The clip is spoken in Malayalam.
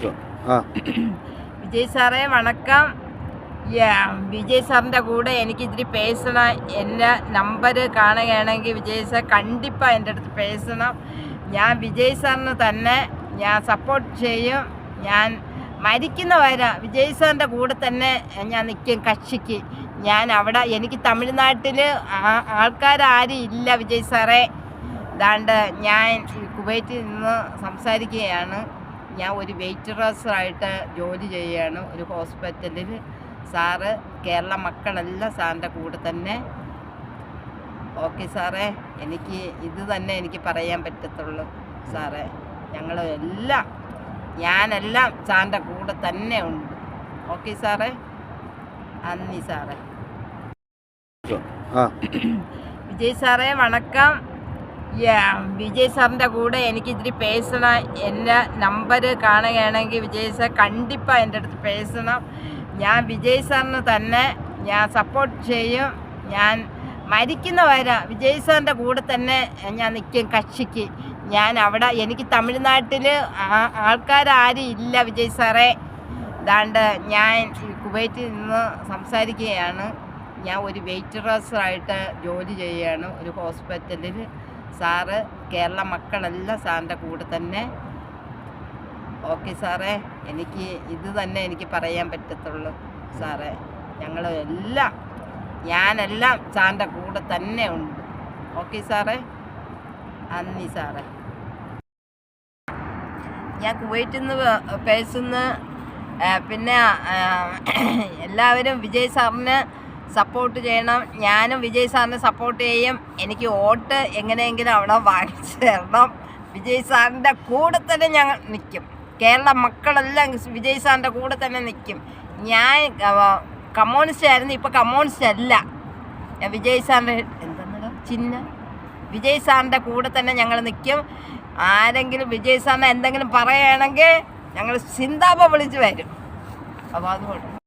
விஜய் சாரே வணக்கம். വിജയ് സാറിൻ്റെ കൂടെ എനിക്ക് ഇത്തിരി പേസണം. എൻ്റെ നമ്പർ കാണുകയാണെങ്കിൽ വിജയ് സാർ കണ്ടിപ്പാக എൻ്റെ അടുത്ത് പേസണം. ഞാൻ വിജയ് സാറിന് തന്നെ ഞാൻ സപ്പോർട്ട് ചെയ്യും. ഞാൻ മരിക്കുന്ന വരെ വിജയ് സാറിൻ്റെ കൂടെ തന്നെ ഞാൻ നിൽക്കും കക്ഷിക്ക്. ഞാൻ അവിടെ എനിക്ക് തമിഴ്നാട്ടിൽ ആൾക്കാരും ഇല്ല വിജയ് സാറേ. അതാണ്ട് ഞാൻ കുവൈറ്റിൽ നിന്ന് സംസാരിക്കുകയാണ്. ഞാൻ ഒരു വെയിറ്ററസായിട്ട് ജോലി ചെയ്യുകയാണ് ഒരു ഹോസ്പിറ്റലിൽ. സാറ് കേരള മക്കളെല്ലാം സാറിൻ്റെ കൂടെ തന്നെ. ഓക്കെ സാറേ, എനിക്ക് ഇത് തന്നെ എനിക്ക് പറയാൻ പറ്റത്തുള്ളൂ സാറേ. ഞാനെല്ലാം സാറിൻ്റെ കൂടെ തന്നെ ഉണ്ട്. ഓക്കെ സാറേ, നന്ദി സാറേ. വിജയ് സാറേ വണക്കം. വിജയ് സാറിൻ്റെ കൂടെ എനിക്ക് ഇത്തിരി പേസണം. എൻ്റെ നമ്പർ കാണുകയാണെങ്കിൽ വിജയ് സാർ കണ്ടിപ്പാக എൻ്റെ അടുത്ത് പേസണം. ഞാൻ വിജയ് സാറിന് തന്നെ ഞാൻ സപ്പോർട്ട് ചെയ്യും. ഞാൻ മരിക്കുന്ന വരെ വിജയ് സാറിൻ്റെ കൂടെ തന്നെ ഞാൻ നിൽക്കും കക്ഷിക്ക്. ഞാൻ അവിടെ എനിക്ക് തമിഴ്നാട്ടിൽ ആൾക്കാരും ഇല്ല വിജയ് സാറേ. അതാണ്ട് ഞാൻ കുവൈറ്റിൽ നിന്ന് സംസാരിക്കുകയാണ്. ഞാൻ ഒരു വെയിറ്ററസായിട്ട് ജോലി ചെയ്യുകയാണ് ഒരു ഹോസ്പിറ്റലിൽ. സാറ് കേരള മക്കളെല്ലാം സാറിൻ്റെ കൂടെ തന്നെ. ഓക്കെ സാറേ, എനിക്ക് ഇത് തന്നെ എനിക്ക് പറയാൻ പറ്റത്തുള്ളൂ സാറേ. ഞാനെല്ലാം സാറിൻ്റെ കൂടെ തന്നെ ഉണ്ട്. ഓക്കെ സാറേ, നന്ദി സാറേ. ഞാൻ കുവൈറ്റിൽ നിന്ന് പേസുന്നു. പിന്നെ എല്ലാവരും വിജയ് സാറിന് സപ്പോർട്ട് ചെയ്യണം. ഞാനും വിജയ് സാറിനെ സപ്പോർട്ട് ചെയ്യും. എനിക്ക് വോട്ട് എങ്ങനെയെങ്കിലും അവിടെ വാങ്ങിച്ചു തരണം. വിജയ് സാറിൻ്റെ കൂടെ തന്നെ ഞങ്ങൾ നിൽക്കും. കേരള മക്കളെല്ലാം വിജയ് സാറിൻ്റെ കൂടെ തന്നെ നിൽക്കും. ഞാൻ കമ്മ്യൂണിസ്റ്റ് ആയിരുന്നു, ഇപ്പോൾ കമ്മ്യൂണിസ്റ്റ് അല്ല. വിജയ് സാറിൻ്റെ വിജയ് സാറിൻ്റെ കൂടെ തന്നെ ഞങ്ങൾ നിൽക്കും. ആരെങ്കിലും വിജയ് സാറിനെ എന്തെങ്കിലും പറയുകയാണെങ്കിൽ ഞങ്ങൾ സിന്താപ വിളിച്ച് വരും. അപ്പോൾ അതുകൊണ്ട്